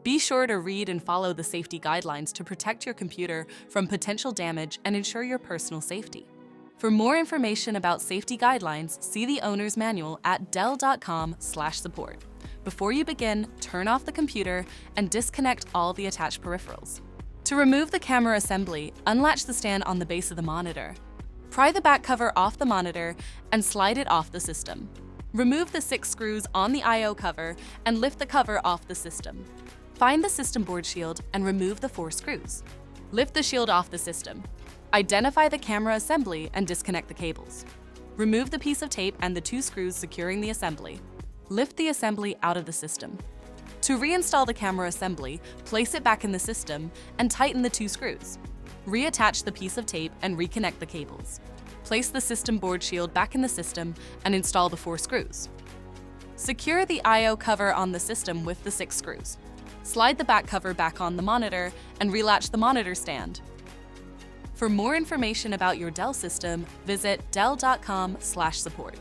Be sure to read and follow the safety guidelines to protect your computer from potential damage and ensure your personal safety. For more information about safety guidelines, see the owner's manual at dell.com/support. Before you begin, turn off the computer and disconnect all the attached peripherals. To remove the camera assembly, unlatch the stand on the base of the monitor. Pry the back cover off the monitor and slide it off the system. Remove the 6 screws on the I/O cover and lift the cover off the system. Find the system board shield and remove the 4 screws. Lift the shield off the system. Identify the camera assembly and disconnect the cables. Remove the piece of tape and the 2 screws securing the assembly. Lift the assembly out of the system. To reinstall the camera assembly, place it back in the system and tighten the 2 screws. Reattach the piece of tape and reconnect the cables. Place the system board shield back in the system and install the 4 screws. Secure the I/O cover on the system with the 6 screws. Slide the back cover back on the monitor and relatch the monitor stand. For more information about your Dell system, visit dell.com/support.